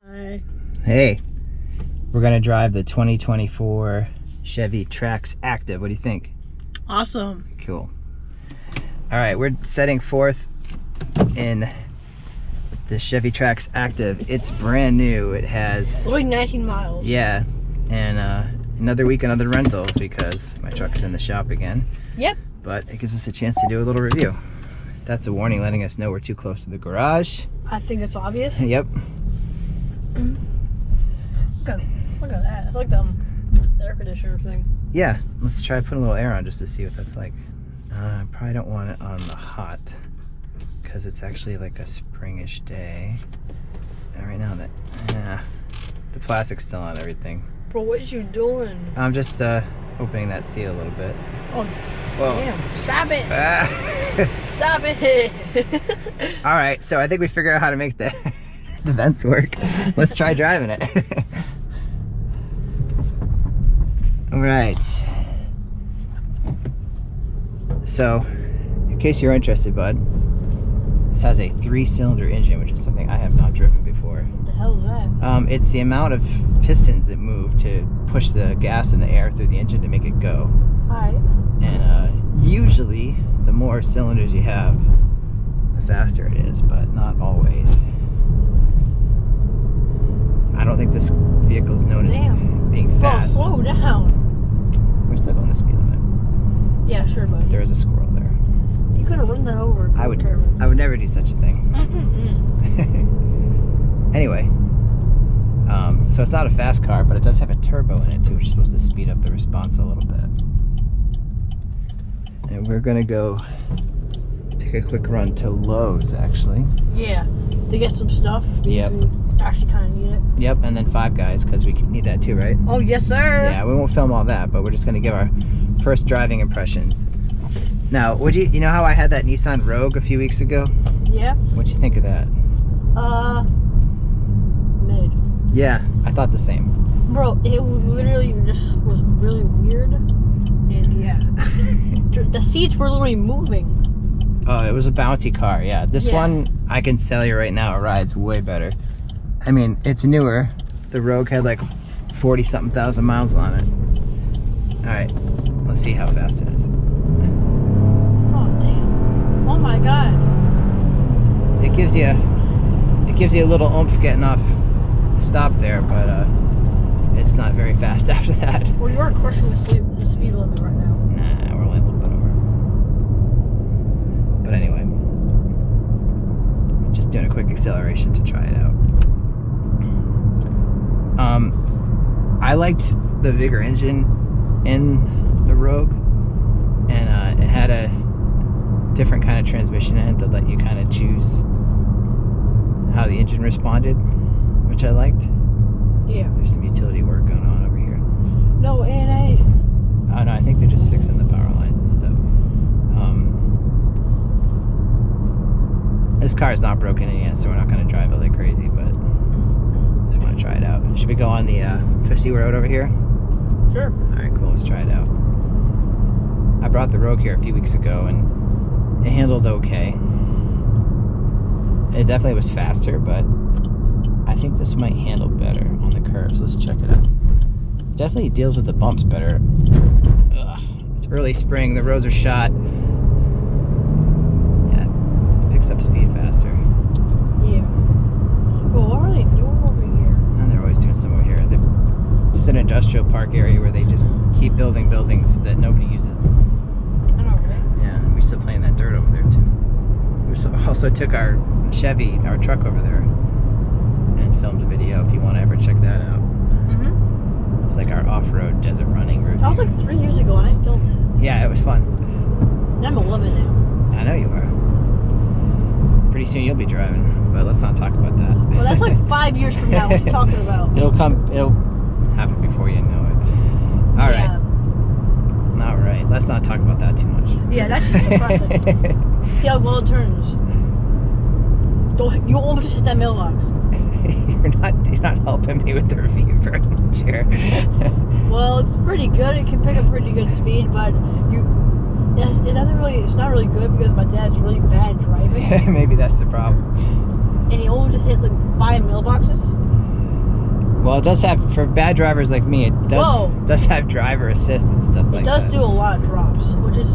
Hi. Hey, we're gonna drive the 2024 Chevy Trax ACTIV. What do you think? Awesome. Cool. All right, we're setting forth in the Chevy Trax ACTIV. It's brand new. It has Only 19 miles. yeah, and another week, another rental because my truck is in the shop again. Yep. But it gives us a chance to do a little review. That's a warning letting us know we're too close to the garage. I think it's obvious. Yep. Look at that. It's like the air conditioner thing. Yeah, let's try putting a little air on just to see what that's like. I probably don't want it on the hot because it's actually like a springish day. And right now the plastic's still on everything. Bro, what you doing? I'm just opening that seat a little bit. Oh, whoa. damn. Stop it. Ah. Stop it. All right, so I think we figured out how to make the vents work. Let's try driving it. All right. So, in case you're interested, bud, this has a 3-cylinder engine, which is something I have not driven before. What the hell is that? It's the amount of pistons that move to push the gas and the air through the engine to make it go. Alright. And usually, the more cylinders you have, the faster it is, but not always. I don't think this vehicle is known as being fast. Bro, slow down. We're still going the speed limit. Yeah, sure, buddy. There is a squirrel there. You could have run that over. I would never do such a thing. Anyway, so it's not a fast car, but it does have a turbo in it too, which is supposed to speed up the response a little bit. And we're gonna go take a quick run to Lowe's, actually. Yeah, to get some stuff. Yep. We actually kind of need it. Yep, and then Five Guys, because we need that too, right? Oh, yes, sir. Yeah, we won't film all that, but we're just gonna give our first driving impressions. Now, you know how I had that Nissan Rogue a few weeks ago? Yeah. What'd you think of that? Mid. Yeah, I thought the same. Bro, it literally just was really weird, and yeah. The seats were literally moving. Oh, it was a bouncy car, yeah. This one, I can tell you right now, it rides way better. I mean, it's newer. The Rogue had like 40-something thousand miles on it. All right, let's see how fast it is. Oh, damn. Oh my God. It gives you a little oomph getting off the stop there, but it's not very fast after that. Well, you are crushing the speed limit right now. Nah, we're only a little bit over. But anyway, just doing a quick acceleration to try it out. I liked the Vigor engine in the Rogue, and it had a different kind of transmission in it that let you kind of choose how the engine responded, which I liked. Yeah. There's some utility work going on over here. No, ANA. Oh no, I think they're just fixing the power lines and stuff. This car is not broken in yet, so we're not going to drive it like crazy, but just want to try it out. Should we go on the 50 road over here? Sure. Alright, cool, let's try it out. I brought the Rogue here a few weeks ago and it handled okay. It definitely was faster, but I think this might handle better on the curves. Let's check it out. Definitely deals with the bumps better. Ugh, it's early spring, the roads are shot. Yeah, it picks up speed faster. Yeah. Well, what are they doing over here? And they're always doing some over here. It's an industrial park area where they just keep building buildings that nobody uses. I know, right? Yeah, we still playing that dirt over there too. We also took our Chevy, our truck over there and filmed a video if you want to ever check that out. Mm-hmm. It's like our off-road desert running route. That was like 3 years ago and I filmed it. Yeah, it was fun. And I'm 11 now. I know you are. Pretty soon you'll be driving, but let's not talk about that. Well, that's like 5 years from now. What are you talking about? It'll happen before you know it. All right. All right. Let's not talk about that too much. Yeah, that's just depressing. See how well it turns. You almost just hit that mailbox. You're not helping me with the review very much here. Well, it's pretty good. It can pick up pretty good speed, but it's not really good because my dad's really bad driving. Maybe that's the problem. And he only just hit like 5 mailboxes. Well, it does have, for bad drivers like me, it does have driver assist and stuff like that. It does do a lot of drops, which is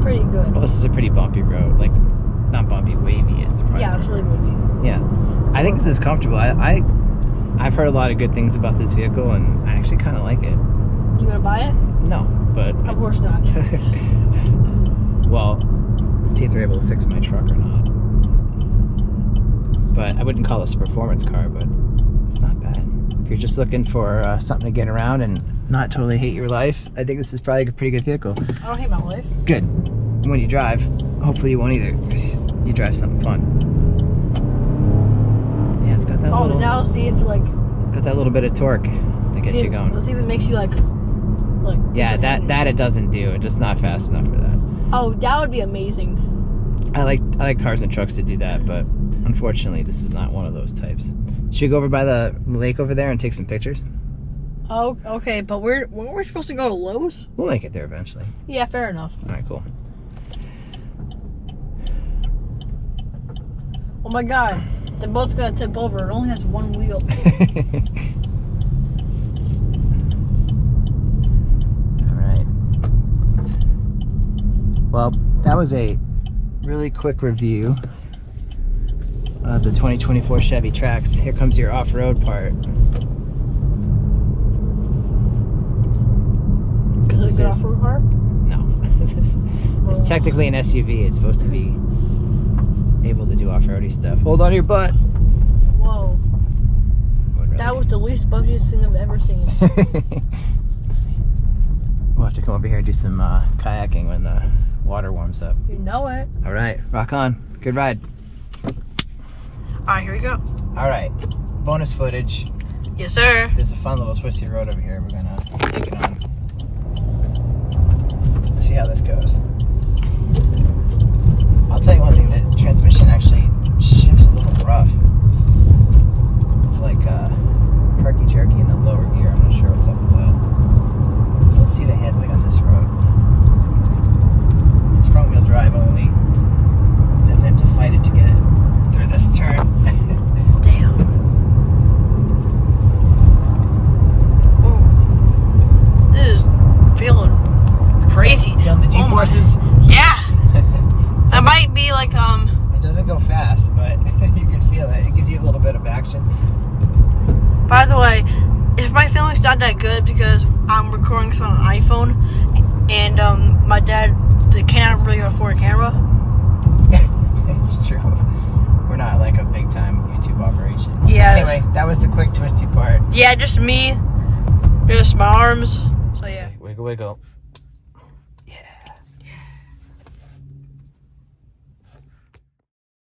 pretty good. Well, this is a pretty bumpy road. Like, not bumpy, wavy is the Yeah, it's really wavy. Yeah. I think this is comfortable. I've heard a lot of good things about this vehicle, and I actually kind of like it. You gonna buy it? No, but... Of course not. Well, let's see if they're able to fix my truck or not. But I wouldn't call this a performance car, but it's not bad. If you're just looking for something to get around and not totally hate your life, I think this is probably a pretty good vehicle. I don't hate my life. Good. When you drive, hopefully you won't either, because you drive something fun. Yeah, it's got that little... now see if like... It's got that little bit of torque to get you going. Let's see if it makes you like... Yeah, that it doesn't do. It's just not fast enough for that. Oh, that would be amazing. I like cars and trucks to do that, but unfortunately this is not one of those types. Should we go over by the lake over there and take some pictures? Oh, okay, but we're supposed to go to Lowe's? We'll make it there eventually. Yeah, fair enough. Alright, cool. Oh my god, the boat's gonna tip over. It only has one wheel. Alright. Well, that was a really quick review of the 2024 Chevy Trax. Here comes your off-road part. Is it an off-road car? No. It's technically an SUV. It's supposed to be able to do off-roady stuff. Hold on to your butt. Whoa. That was the least buggiest thing I've ever seen. We'll have to come over here and do some kayaking when the water warms up. You know it. All right, rock on. Good ride. Alright, here we go. All right, bonus footage. Yes, sir. There's a fun little twisty road over here. We're gonna take it on. Let's see how this goes. I'll tell you one thing, the transmission actually shifts a little rough. It's like perky jerky in the lower gear. I'm not sure what's up with that. Let's see the handling on this road. It's front wheel drive only. Definitely have to fight it to get it through this turn. Damn. Oh. This is feeling crazy. Feeling the G-forces? Yeah. That might be like It doesn't go fast, but you can feel it. It gives you a little bit of action. By the way, if my filming's not that good because I'm recording this on an iPhone and my dad cannot really afford a camera. It's true. We're not like a big time YouTube operation. Yeah. Anyway, that was the quick twisty part. Yeah, just me. Just my arms. So yeah. Wiggle, wiggle.